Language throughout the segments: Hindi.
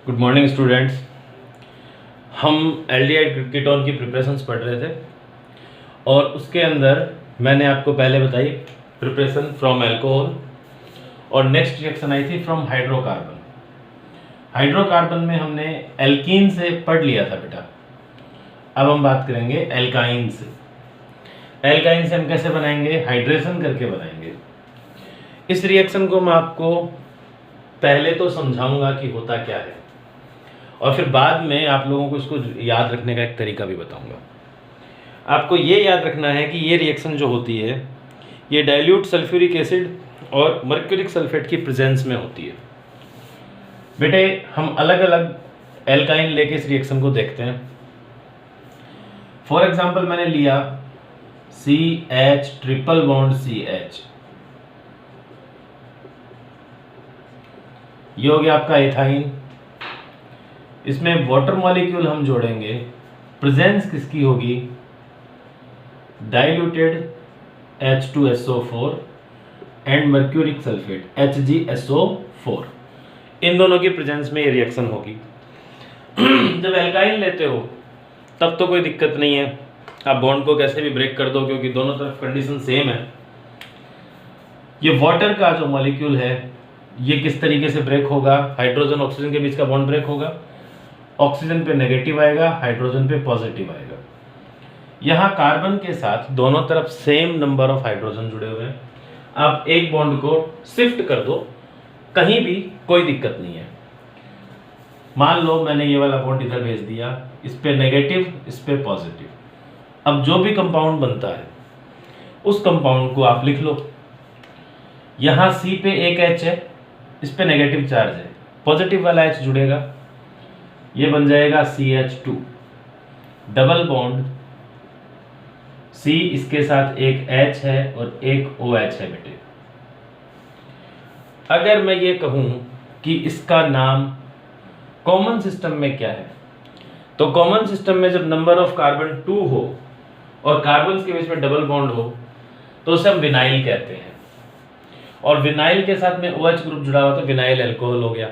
Good morning students. हम एल्डिहाइड कीटोन की प्रिपरेशंस पढ़ रहे थे और उसके अंदर मैंने आपको पहले बताई प्रिपरेशन फ्रॉम अल्कोहल और नेक्स्ट रिएक्शन आई थी फ्रॉम हाइड्रोकार्बन। हाइड्रोकार्बन में हमने एल्कीन से पढ़ लिया था बेटा। अब हम बात करेंगे एल्काइन से। एल्काइन से हम कैसे बनाएंगे? हाइड्रेशन करके बनाएंगे। इस रिएक्शन को मैं आपको पहले तो समझाऊंगा कि होता क्या है और फिर बाद में आप लोगों को इसको याद रखने का एक तरीका भी बताऊंगा। आपको ये याद रखना है कि ये रिएक्शन जो होती है ये डाइल्यूट सल्फ्यूरिक एसिड और मर्क्यूरिक सल्फेट की प्रेजेंस में होती है। बेटे हम अलग अलग एल्काइन लेके इस रिएक्शन को देखते हैं। फॉर एग्जांपल मैंने लिया CH ट्रिपल बॉन्ड CH, ये हो गया आपका एथाइन। इसमें वाटर मॉलिक्यूल हम जोड़ेंगे, प्रेजेंस किसकी होगी? Diluted H2SO4 and mercuric sulphate HgSO4, इन दोनों की प्रेजेंस में ये रिएक्शन होगी। जब एल्काइन लेते हो तब तो कोई दिक्कत नहीं है, आप बॉन्ड को कैसे भी ब्रेक कर दो क्योंकि दोनों तरफ कंडीशन सेम है। ये वाटर का जो मॉलिक्यूल है ये किस तरीके से ब्रेक होगा? हाइड्रोजन ऑक्सीजन के बीच का बॉन्ड ब्रेक होगा, ऑक्सीजन पे नेगेटिव आएगा, हाइड्रोजन पे पॉजिटिव आएगा। यहाँ कार्बन के साथ दोनों तरफ सेम नंबर ऑफ हाइड्रोजन जुड़े हुए हैं। आप एक बॉन्ड को शिफ्ट कर दो कहीं भी, कोई दिक्कत नहीं है। मान लो मैंने ये वाला बॉन्ड इधर भेज दिया, इस पे नेगेटिव, इस पे पॉजिटिव। अब जो भी कंपाउंड बनता है उस कंपाउंड को आप लिख लो। यहाँ C पे एक H है, इस पे नेगेटिव चार्ज है, पॉजिटिव वाला H जुड़ेगा, ये बन जाएगा CH2 डबल बॉन्ड C, इसके साथ एक H है और एक OH है बेटे। अगर मैं ये कहूं कि इसका नाम कॉमन सिस्टम में क्या है, तो कॉमन सिस्टम में जब नंबर ऑफ कार्बन 2 हो और कार्बन के बीच में डबल बॉन्ड हो तो उसे हम विनाइल कहते हैं। और विनाइल के साथ में OH ग्रुप जुड़ा हुआ तो विनाइल अल्कोहल हो गया।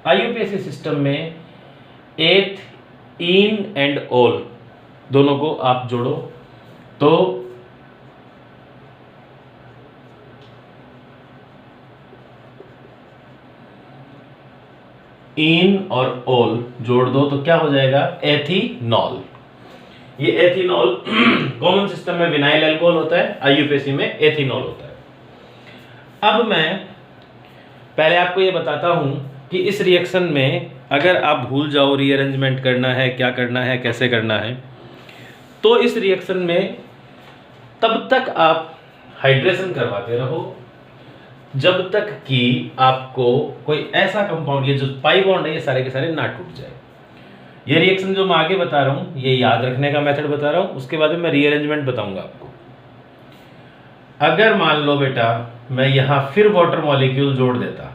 IUPAC सिस्टम में एथ, इन एंड ऑल दोनों को आप जोड़ो तो इन और ऑल जोड़ दो तो क्या हो जाएगा? एथीनॉल। ये एथीनॉल कॉमन सिस्टम में विनाइल अल्कोहल होता है, IUPAC में एथीनॉल होता है। अब मैं पहले आपको ये बताता हूं कि इस रिएक्शन में अगर आप भूल जाओ रीअरेंजमेंट करना है, क्या करना है, कैसे करना है, तो इस रिएक्शन में तब तक आप हाइड्रेशन करवाते रहो जब तक कि आपको कोई ऐसा कंपाउंड, ये जो पाई बॉन्ड है ये सारे के सारे ना टूट जाए। ये रिएक्शन जो मैं आगे बता रहा हूँ ये याद रखने का मेथड बता रहा हूँ, उसके बाद में मैं रीअरेंजमेंट बताऊंगा आपको। अगर मान लो बेटा मैं यहां फिर वाटर मॉलिक्यूल जोड़ देता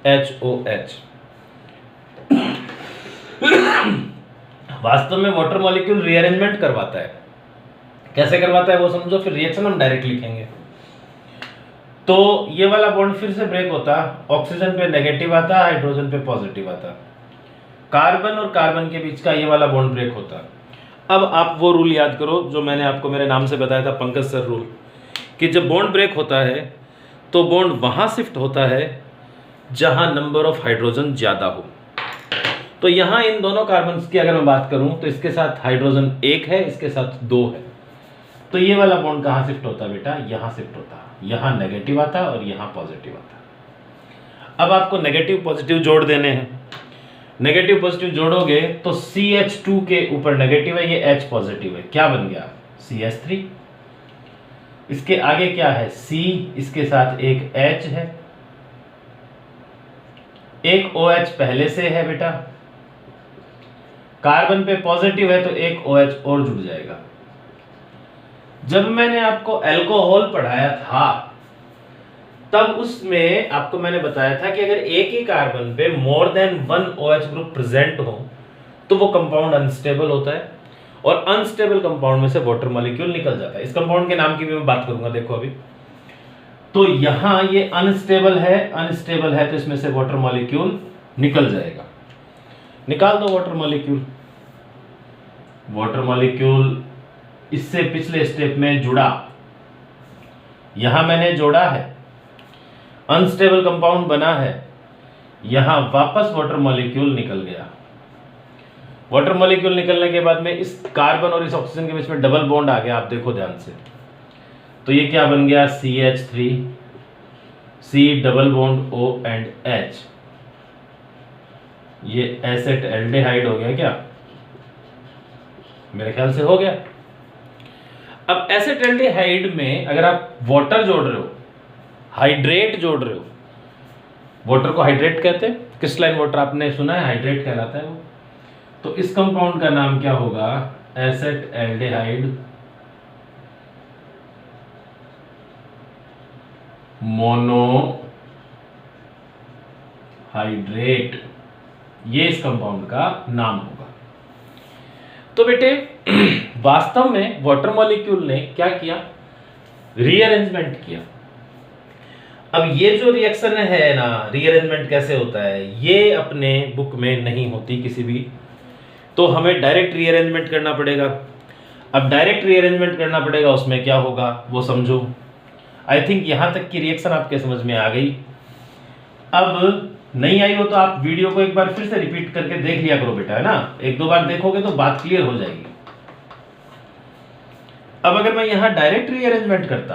HOH, वास्तव में वाटर मॉलिक्यूल रीअरेंजमेंट करवाता है। कैसे करवाता है वो समझो, फिर रिएक्शन हम डायरेक्ट लिखेंगे। तो ये वाला बॉन्ड फिर से ब्रेक होता, ऑक्सीजन पे नेगेटिव आता, हाइड्रोजन पे पॉजिटिव आता, कार्बन और कार्बन के बीच का ये वाला बॉन्ड ब्रेक होता। अब आप वो रूल याद करो जो मैंने आपको मेरे नाम से बताया था, पंकज सर रूल, कि जब बॉन्ड ब्रेक होता है तो बॉन्ड वहां शिफ्ट होता है जहां नंबर ऑफ हाइड्रोजन ज्यादा हो। तो यहां इन दोनों कार्बन की अगर मैं बात करूं तो इसके साथ हाइड्रोजन 1 है, इसके साथ 2 है, तो ये वाला बॉन्ड कहां शिफ्ट होता बेटा? यहां शिफ्ट होता, यहां नेगेटिव आता और यहां पॉजिटिव आता। अब आपको नेगेटिव पॉजिटिव जोड़ देने हैं। नेगेटिव पॉजिटिव जोड़ोगे तो CH2 के ऊपर नेगेटिव है, ये H पॉजिटिव है, क्या बन गया? CH3। इसके आगे क्या है? C, इसके साथ एक H है, एक OH पहले से है बेटा, कार्बन पे पॉजिटिव है तो एक OH और जुड़ जाएगा। जब मैंने आपको अल्कोहल पढ़ाया था तब उसमें आपको मैंने बताया था कि अगर एक ही कार्बन पे more than 1 OH group present हो तो वो कंपाउंड अनस्टेबल होता है और अनस्टेबल कंपाउंड में से वाटर मॉलिक्यूल निकल जाता है। इस कंपाउंड के नाम की भी मैं बात करूंगा, देखो अभी। तो यहां ये अनस्टेबल है तो इसमें से वाटर मॉलिक्यूल निकल जाएगा। निकाल दो वाटर मॉलिक्यूल। वाटर मॉलिक्यूल इससे पिछले स्टेप में जुड़ा, यहां मैंने जोड़ा है, अनस्टेबल कंपाउंड बना है, यहां वापस वाटर मॉलिक्यूल निकल गया। वाटर मॉलिक्यूल निकलने के बाद में इस कार्बन और इस ऑक्सीजन के बीच में डबल बॉन्ड आ गया, आप देखो ध्यान से। तो ये क्या बन गया, CH3, C double bond O and H, ये एसेटल्डिहाइड हो गया क्या? मेरे ख्याल से हो गया। अब एसेटल्डिहाइड में अगर आप वाटर जोड़ रहे हो, हाइड्रेट जोड़ रहे हो, वाटर को हाइड्रेट कहते हैं, क्रिस्टलाइन वाटर आपने सुना है, हाइड्रेट कहलाता है वो। तो इस कंपाउंड का नाम क्या होगा, एसेटल्डिहाइड मोनोहाइड्रेट, ये इस कंपाउंड का नाम होगा। तो बेटे वास्तव में वाटर मॉलिक्यूल ने क्या किया, रीअरेंजमेंट किया। अब ये जो रिएक्शन है ना, रीअरेंजमेंट कैसे होता है, ये अपने बुक में नहीं होती किसी भी, तो हमें डायरेक्ट रीअरेंजमेंट करना पड़ेगा। अब डायरेक्ट रीअरेंजमेंट करना पड़ेगा, उसमें क्या होगा वो समझो। आई थिंक यहां तक की रिएक्शन आपके समझ में आ गई। अब नहीं आई हो तो आप वीडियो को एक बार फिर से रिपीट करके देख लिया करो बेटा, है ना, एक दो बार देखोगे तो बात क्लियर हो जाएगी। अब अगर मैं यहां डायरेक्ट रीअरेंजमेंट करता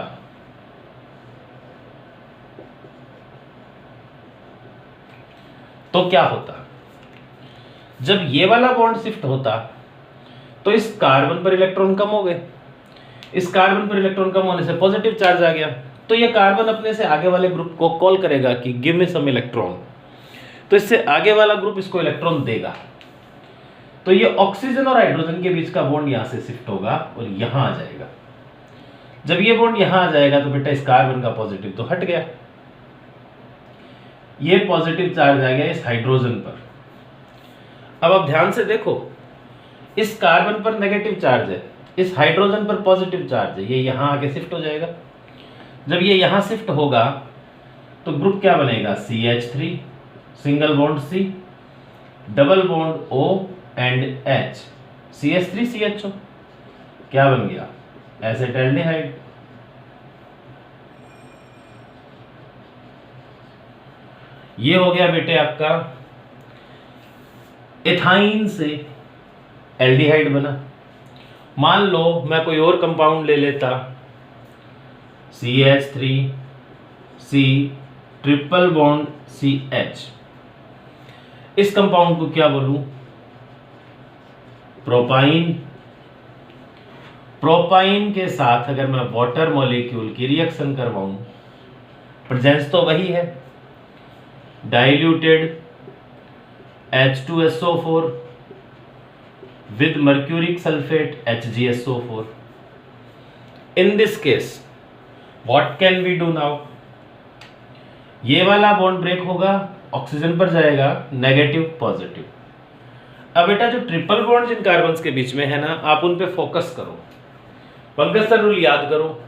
तो क्या होता, जब ये वाला बॉन्ड शिफ्ट होता तो इस कार्बन पर इलेक्ट्रॉन कम हो गए, इस कार्बन पर इलेक्ट्रॉन कम होने से पॉजिटिव चार्ज आ गया, तो ये कार्बन अपने से आगे वाले ग्रुप को कॉल करेगा कि गिव मी सम इलेक्ट्रॉन, तो इससे आगे वाला ग्रुप इसको इलेक्ट्रॉन देगा। तो ये ऑक्सीजन और हाइड्रोजन के बीच का बॉन्ड यहां से शिफ्ट होगा और यहां आ जाएगा। जब ये बॉन्ड यहां आ जाएगा तो बेटा इस कार्बन का पॉजिटिव तो हट गया, ये पॉजिटिव चार्ज आ गया इस हाइड्रोजन पर। अब आप ध्यान से देखो, इस कार्बन पर नेगेटिव चार्ज है, इस हाइड्रोजन पर पॉजिटिव चार्ज है, ये यहां आके शिफ्ट हो जाएगा। जब ये यहां शिफ्ट होगा तो ग्रुप क्या बनेगा, CH3 single bond C double bond O and H, CH3 CHO, क्या बन गया, एसेटल्डिहाइड। ये हो गया बेटे आपका एथाइन से एल्डिहाइड बना। मान लो मैं कोई और कंपाउंड ले लेता, CH3C ट्रिपल बॉन्ड CH, इस कंपाउंड को क्या बोलूं, प्रोपाइन। प्रोपाइन के साथ अगर मैं वाटर मॉलिक्यूल की रिएक्शन करवाऊं, प्रेजेंस तो वही है, diluted H2SO4 with mercuric sulfate HgSO4. In this case, what can we do now? ये वाला बॉन्ड ब्रेक होगा, ऑक्सीजन पर जाएगा नेगेटिव पॉजिटिव। अब बेटा जो ट्रिपल बॉन्ड जिन कार्बन्स के बीच में है ना, आप उन पे फोकस करो। पंकज सर रूल याद करो,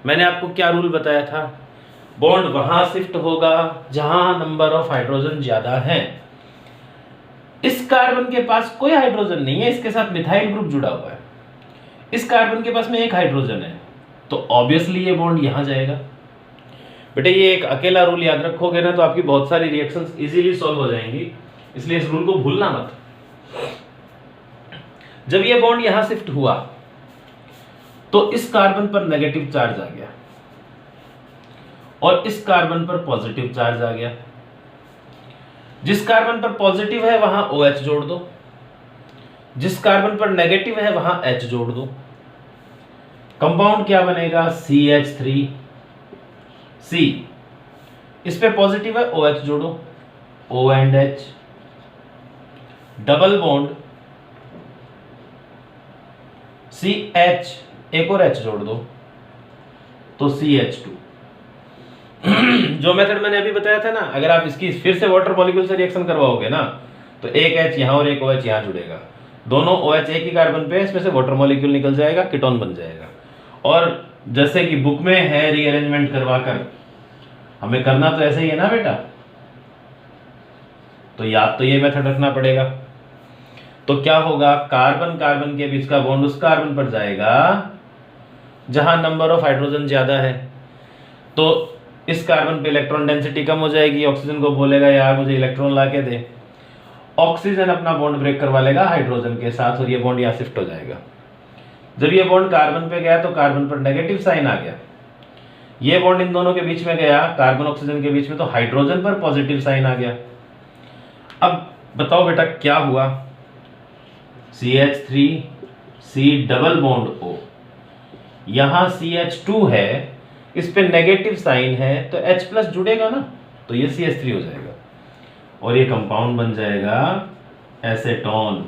मैंने आपको क्या रूल बताया था, बॉन्ड वहां शिफ्ट होगा जहां नंबर ऑफ हाइड्रोजन ज्यादा है। इस कार्बन के पास कोई हाइड्रोजन नहीं है, इसके साथ मिथाइल ग्रुप जुड़ा हुआ है, इस कार्बन के पास में एक हाइड्रोजन है, तो ऑब्वियसली ये बॉन्ड यहां जाएगा। बेटे ये एक अकेला रूल याद रखोगे ना तो आपकी बहुत सारी रिएक्शंस इजीली सॉल्व हो जाएंगी, इसलिए इस रूल को भूलना मत। जब ये बॉन्ड यहां शिफ्ट हुआ तो इस कार्बन पर नेगेटिव चार्ज आ गया और इस कार्बन पर पॉजिटिव चार्ज आ गया। जिस कार्बन पर पॉजिटिव है वहां OH जोड़ दो, जिस कार्बन पर नेगेटिव है वहां H जोड़ दो। कंपाउंड क्या बनेगा, CH3C, इस पे पॉजिटिव है OH जोड़ो, O and H, double bond CH, एक और H जोड़ दो तो CH2। जो मेथड मैंने अभी बताया था ना, अगर आप इसकी फिर से वाटर मॉलिक्यूल से रिएक्शन करवाओगे ना तो एक H यहाँ और एक OH यहाँ जुड़ेगा, दोनों OH एक ही कार्बन पे, इसमें से वाटर मॉलिक्यूल निकल जाएगा, कीटोन बन जाएगा। और जैसे कि बुक में है रीअरेंजमेंट करवाकर, हमें करना तो ऐसे ही है ना बेटा, तो याद तो ये मेथड रखना पड़ेगा। तो क्या होगा, कार्बन कार्बन के बीच का बॉन्ड उस कार्बन पर जाएगा जहां नंबर ऑफ हाइड्रोजन ज्यादा है। तो इस कार्बन पे इलेक्ट्रॉन डेंसिटी कम हो जाएगी, ऑक्सीजन को बोलेगा यार मुझे इलेक्ट्रॉन ला के दे, ऑक्सीजन अपना बॉन्ड ब्रेक करवा लेगा हाइड्रोजन के साथ और ये बॉन्ड यहाँ शिफ्ट हो जाएगा। जब ये बॉन्ड कार्बन पे गया तो कार्बन पर नेगेटिव साइन आ गया, ये बॉन्ड इन दोनों के बीच में गया कार्बन ऑक्सीजन के बीच में, तो हाइड्रोजन पर पॉजिटिव साइन आ गया। अब बताओ बेटा क्या हुआ, CH3C डबल बॉन्ड O, यहां CH2 है, इस पे नेगेटिव साइन है तो H प्लस जुड़ेगा ना, तो ये CH3 हो जाएगा और ये कंपाउंड बन जाएगा एसेटोन।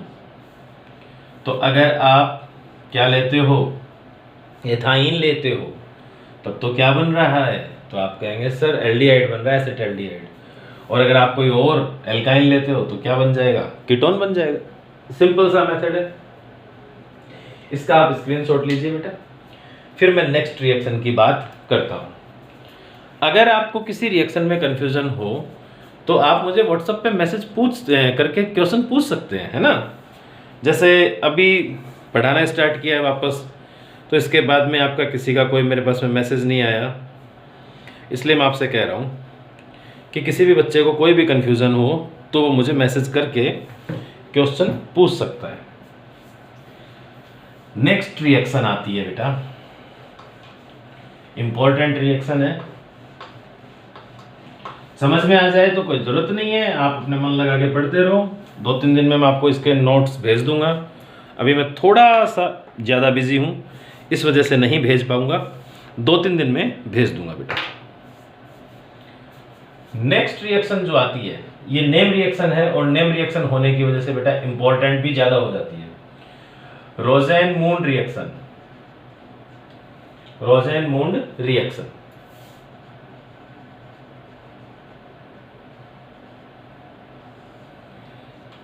तो अगर आप क्या लेते हो, एथाइन लेते हो, तब तो क्या बन रहा है, तो आप कहेंगे सर एल्डिहाइड बन रहा है, एसेटल्डिहाइड। और अगर आप कोई और एल्काइन लेते हो तो क्या बन जाएगा, कीटोन बन जाएगा। सिंपल सा मेथड है, इसका आप स्क्रीनशॉट लीजिए बेटा। फिर मैं नेक्स्ट रिएक्शन की बात करता हूं। अगर आपको किसी रिएक्शन में कंफ्यूजन हो तो आप मुझे व्हाट्सएप पे मैसेज करके क्वेश्चन पूछ सकते हैं, है ना। जैसे अभी पढ़ाना स्टार्ट किया है वापस, तो इसके बाद में आपका किसी का कोई मेरे पास में मैसेज नहीं आया, इसलिए मैं आपसे कह रहा हूँ कि किसी भी बच्चे को कोई भी कन्फ्यूज़न हो तो वो मुझे मैसेज करके क्वेश्चन पूछ सकता है। नेक्स्ट रिएक्शन आती है बेटा, इंपॉर्टेंट रिएक्शन है, समझ में आ जाए तो कोई ज़रूरत नहीं है, आप अपने मन लगा के पढ़ते रहो। 2-3 दिन में मैं आपको इसके नोट्स भेज दूंगा। अभी मैं थोड़ा सा ज़्यादा बिजी हूँ, इस वजह से नहीं भेज पाऊंगा, 2-3 दिन में भेज दूंगा बेटा। नेक्स्ट रिएक्शन जो आती है ये नेम रिएक्शन है, और नेम रिएक्शन होने की वजह से बेटा इंपॉर्टेंट भी ज़्यादा हो जाती है। रोसेनमूंड रिएक्शन, रोसेनमूंड रिएक्शन।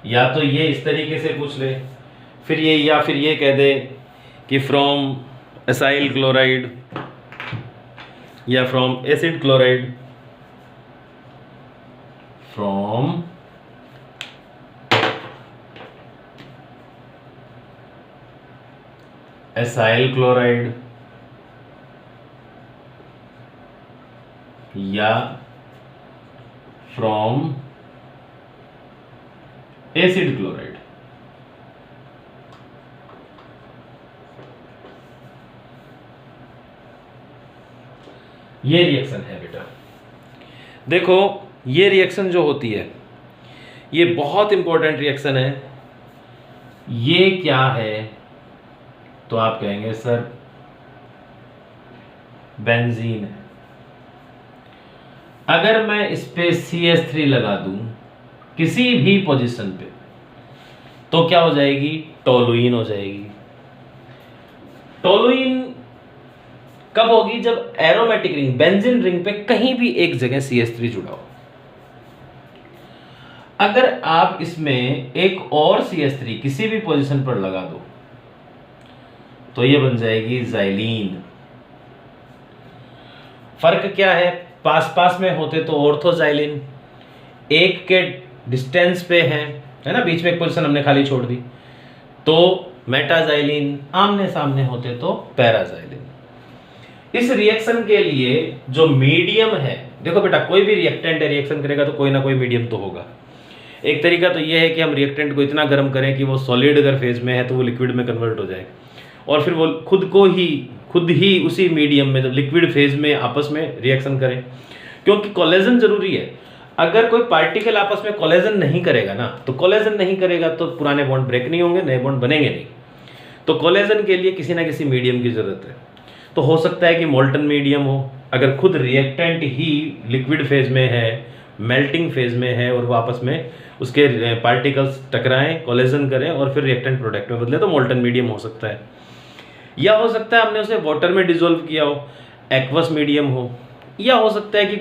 या तो ये इस तरीके से पूछ ले, फिर ये, या फिर ये कह दे कि फ्रॉम एसाइल क्लोराइड या from acid chloride, from acyl chloride या फ्रॉम एसिड क्लोराइड। ये रिएक्शन है बेटा। देखो ये रिएक्शन जो होती है ये बहुत इंपॉर्टेंट रिएक्शन है। ये क्या है, तो आप कहेंगे सर बेंजीन है। अगर मैं इस पे CH3 लगा दूं किसी भी पोजीशन पे तो क्या हो जाएगी, टोलुइन हो जाएगी। टोलुइन कब होगी, जब एरोमेटिक रिंग, बेंजीन रिंग पे कहीं भी एक जगह CH3 जुड़ा हो। अगर आप इसमें एक और CH3 किसी भी पोजीशन पर लगा दो तो ये बन जाएगी ज़ाइलीन। फर्क क्या है, पास पास में होते तो ऑर्थोज़ाइलिन, एक के डिस्टेंस पे है ना, बीच में एक पोजीशन हमने खाली छोड़ दी, तो मेटाज़ाइलिन, आमने सामने होते तो पैराज़ाइलिन। इस रिएक्शन के लिए जो मीडियम है, देखो बेटा कोई भी रिएक्टेंट रिएक्शन करेगा तो कोई ना कोई मीडियम तो होगा। एक तरीका तो यह है कि हम रिएक्टेंट को इतना गर्म करें कि वो सॉलिड अगर फेज में है तो वो लिक्विड में कन्वर्ट हो जाए, और फिर वो खुद ही उसी मीडियम में, लिक्विड फेज में आपस में रिएक्शन करें, क्योंकि कोलेजन जरूरी है। अगर कोई पार्टिकल आपस में कोलेजन नहीं करेगा ना, तो कोलेजन नहीं करेगा तो पुराने बॉन्ड ब्रेक नहीं होंगे, नए बॉन्ड बनेंगे नहीं। तो कोलेजन के लिए किसी ना किसी मीडियम की जरूरत है। तो हो सकता है कि मोल्टन मीडियम हो, अगर खुद रिएक्टेंट ही लिक्विड फेज में है, मेल्टिंग फेज में है, और वो आपस में उसके पार्टिकल्स टकराएं, कोलेजन करें और फिर रिएक्टेंट प्रोडक्ट में बदले, तो मोल्टन मीडियम हो सकता है। या हो सकता है हमने उसे वाटर में डिसॉल्व किया हो, एक्वस मीडियम हो। या हो सकता है कि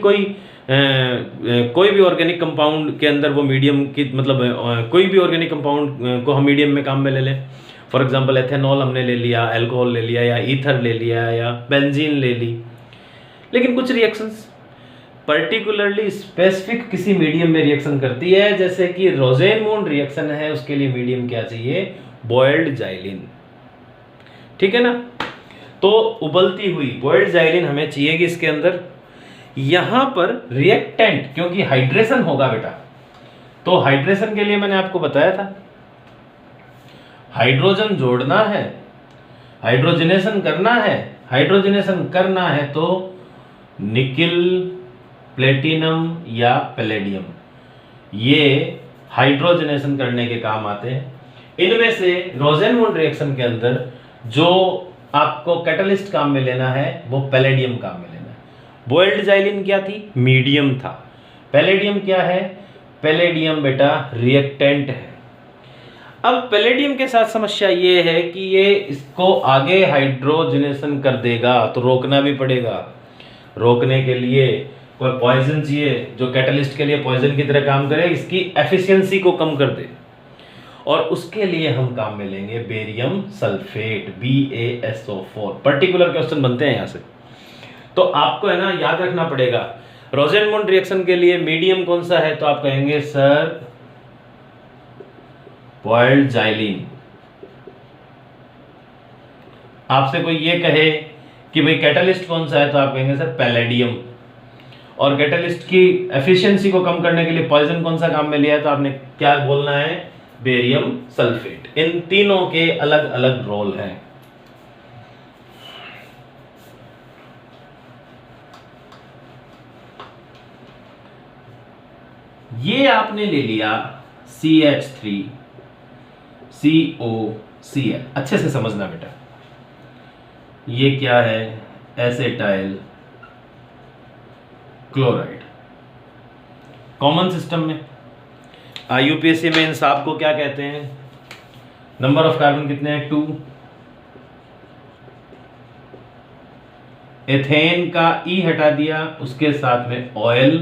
कोई भी ऑर्गेनिक कंपाउंड के अंदर वो मीडियम की, मतलब कोई भी ऑर्गेनिक कंपाउंड को हम मीडियम में काम में ले लें। फॉर एग्जांपल एथेनॉल हमने ले लिया, अल्कोहल ले लिया, या ईथर ले लिया, या बेंजीन ले ली। लेकिन कुछ रिएक्शंस पर्टिकुलरली स्पेसिफिक किसी मीडियम में रिएक्शन करती है, जैसे कि रोसेनमून रिएक्शन है, उसके लिए मीडियम क्या चाहिए, बॉइल्ड जाइलिन, ठीक है ना। तो उबलती हुई बॉइल्ड जाइलिन हमें चाहिए कि इसके अंदर यहां पर रिएक्टेंट, क्योंकि हाइड्रेशन होगा बेटा, तो हाइड्रेशन के लिए मैंने आपको बताया था हाइड्रोजन जोड़ना है, हाइड्रोजनेशन करना है, हाइड्रोजनेशन करना है तो निकिल, प्लेटिनम या पैलेडियम, ये हाइड्रोजनेशन करने के काम आते हैं। इनमें से रोसेनमून रिएक्शन के अंदर जो आपको कैटलिस्ट काम में लेना है वो पैलेडियम काम में लेना है। बॉइल्ड जाइलिन क्या थी, मीडियम था। पैलेडियम क्या है, पैलेडियम बेटा रिएक्टेंट है। अब पैलेडियम के साथ समस्या ये है कि ये इसको आगे हाइड्रोजनेशन कर देगा, तो रोकना भी पड़ेगा। रोकने के लिए कोई पॉइजन चाहिए जो कैटलिस्ट के लिए पॉइजन की तरह काम करे, इसकी एफिशिएंसी को कम कर दे, और उसके लिए हम काम में लेंगे barium sulphate, BaSO4। Particular question बनते हैं यहां से, तो आपको है ना याद रखना पड़ेगा। रोसेनमून रिएक्शन के लिए मीडियम कौन सा है, तो आप कहेंगे सर बॉइल्ड जाइलिन। आपसे कोई ये कहे कि भाई कैटलिस्ट कौन सा है, तो आप कहेंगे सर पैलेडियम। और कैटलिस्ट की एफिशिएंसी को कम करने के लिए पॉइजन कौन सा काम में लिया है, तो आपने क्या बोलना है, बेरियम सल्फेट। इन तीनों के अलग अलग रोल हैं। ये आपने ले लिया CH3COCl, अच्छे से समझना बेटा, ये क्या है, एसेटाइल क्लोराइड। कॉमन सिस्टम में यूपीएससी में इन साब को क्या कहते हैं, नंबर ऑफ कार्बन कितने हैं, 2। एथेन का ई हटा दिया, उसके साथ में ऑयल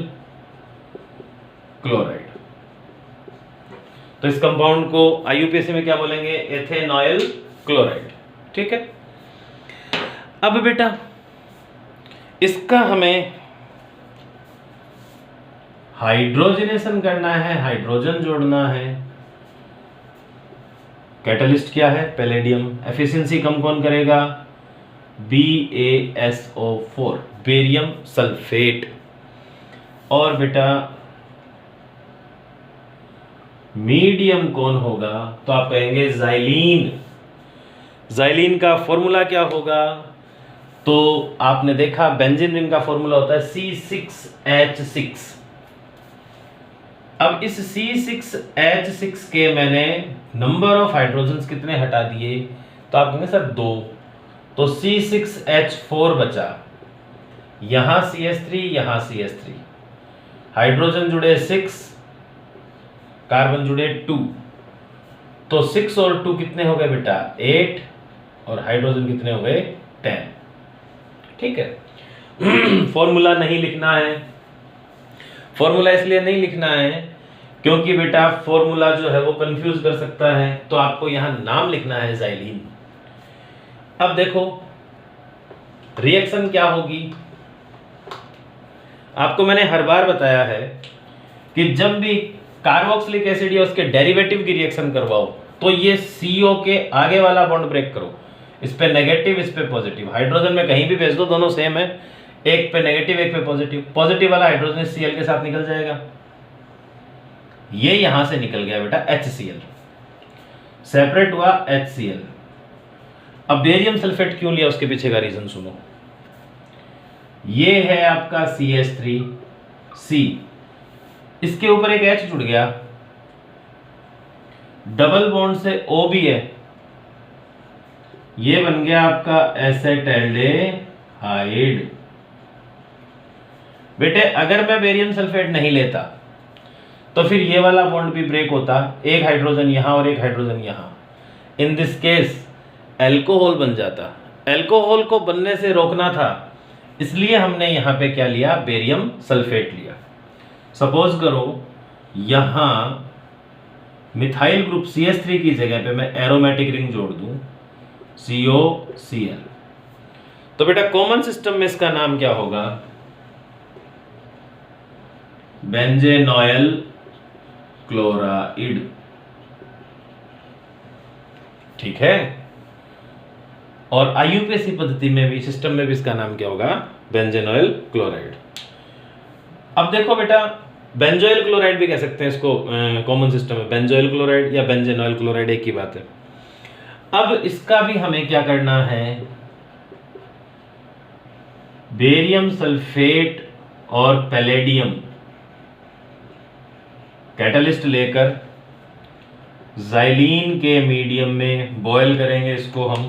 क्लोराइड, तो इस कंपाउंड को आईयूपीएससी में क्या बोलेंगे, एथेनॉयल क्लोराइड, ठीक है। अब बेटा इसका हमें हाइड्रोजनेशन करना है, हाइड्रोजन जोड़ना है। कैटलिस्ट क्या है, पैलेडियम। एफिशिएंसी कम कौन करेगा, BaSO4, बेरियम सल्फेट। और बेटा मीडियम कौन होगा, तो आप कहेंगे जाइलीन। जाइलीन का फॉर्मूला क्या होगा, तो आपने देखा बेंजीन रिंग का फॉर्मूला होता है C6H6। अब इस C6H6 के मैंने नंबर ऑफ हाइड्रोजन्स कितने हटा दिए, तो आप कहेंगे सर 2, तो C6H4 बचा, यहां CH3, यहां CH3, हाइड्रोजन जुड़े 6, कार्बन जुड़े 2, तो 6 और 2 कितने हो गए बेटा, 8, और हाइड्रोजन कितने हो गए, 10, ठीक है। फॉर्मूला नहीं लिखना है, फॉर्मूला इसलिए नहीं लिखना है क्योंकि बेटा फॉर्मूला जो है वो कंफ्यूज कर सकता है, तो आपको यहां नाम लिखना है जाइलीन। अब देखो रिएक्शन क्या होगी, आपको मैंने हर बार बताया है कि जब भी कार्बोक्सिलिक एसिड या उसके डेरिवेटिव की रिएक्शन करवाओ तो ये CO के आगे वाला बॉन्ड ब्रेक करो, इस पे नेगेटिव, इस पे पॉजिटिव। हाइड्रोजन में कहीं भी भेज दो, दोनों सेम है, एक पे नेगेटिव, एक पे पॉजिटिव। पॉजिटिव वाला हाइड्रोजन Cl के साथ निकल जाएगा, ये यहां से निकल गया बेटा HCl, सेपरेट हुआ HCl। अब बेरियम सल्फेट क्यों लिया, उसके पीछे का रीजन सुनो। ये है आपका CH3C, इसके ऊपर एक H जुड़ गया, डबल बॉन्ड से O भी है, ये बन गया आपका एसेटल्डेहाइड। बेटे अगर मैं बेरियम सल्फेट नहीं लेता तो फिर ये वाला बॉन्ड भी ब्रेक होता, एक हाइड्रोजन यहां और एक हाइड्रोजन यहां, इन दिस केस एल्कोहल बन जाता। एल्कोहल को बनने से रोकना था, इसलिए हमने यहां पे क्या लिया, बेरियम सल्फेट लिया। सपोज करो यहां मिथाइल ग्रुप CH3 की जगह पे मैं एरोमेटिक रिंग जोड़ दूं COCl, तो बेटा कॉमन सिस्टम में इसका नाम क्या होगा, बेंजेनॉयल क्लोराइड, ठीक है। और आईयूपीएसी पद्धति में भी, सिस्टम में भी इसका नाम क्या होगा, बेंजेनॉयल क्लोराइड। अब देखो बेटा, बेंजोइल क्लोराइड भी कह सकते हैं इसको, कॉमन सिस्टम में बेंजोइल क्लोराइड या बेंजेनॉयल क्लोराइड एक ही बात है। अब इसका भी हमें क्या करना है, बेरियम सल्फेट और पैलेडियम कैटलिस्ट लेकर ज़ाइलीन के मीडियम में बॉयल करेंगे इसको हम,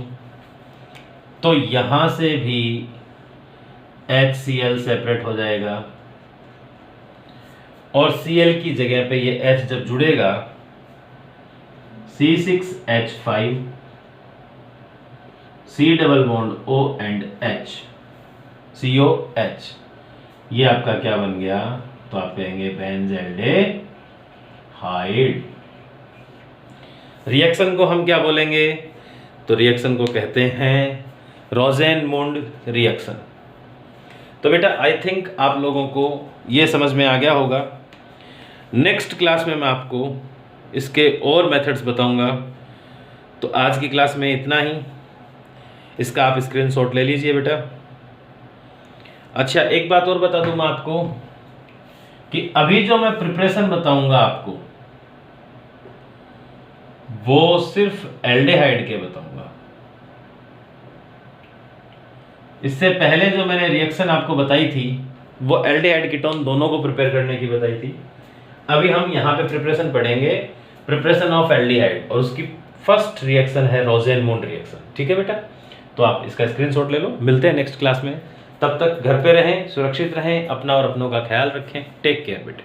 तो यहां से भी HCl सेपरेट हो जाएगा और Cl की जगह पे ये H जब जुड़ेगा C6H5 C double bond O and H COH, ये आपका क्या बन गया, तो आप कहेंगे बेंजल्डेहाइड। रिएक्शन को हम क्या बोलेंगे, तो रिएक्शन को कहते हैं रोज़ेनमुंड रिएक्शन। तो बेटा आई थिंक आप लोगों को ये समझ में आ गया होगा। नेक्स्ट क्लास में मैं आपको इसके और मेथड्स बताऊंगा। तो आज की क्लास में इतना ही, इसका आप स्क्रीनशॉट ले लीजिए बेटा। अच्छा, एक बात और बता दूं मैं आपको कि अभी जो मैं प्रिपरेशन बताऊंगा आपको वो सिर्फ एल्डिहाइड के बताऊंगा। इससे पहले जो मैंने रिएक्शन आपको बताई थी वो एल्डिहाइड कीटोन दोनों को प्रिपेयर करने की बताई थी। अभी हम यहाँ पे प्रिपरेशन पढ़ेंगे, प्रिपरेशन ऑफ एल्डिहाइड, और उसकी फर्स्ट रिएक्शन है रोज़ेनमुंड रिएक्शन। ठीक है बेटा, तो आप इसका स्क्रीनशॉट ले लो। मिलते हैं नेक्स्ट क्लास में, तब तक घर पे रहें, सुरक्षित रहें, अपना और अपनों का ख्याल रखें। टेक केयर बेटे।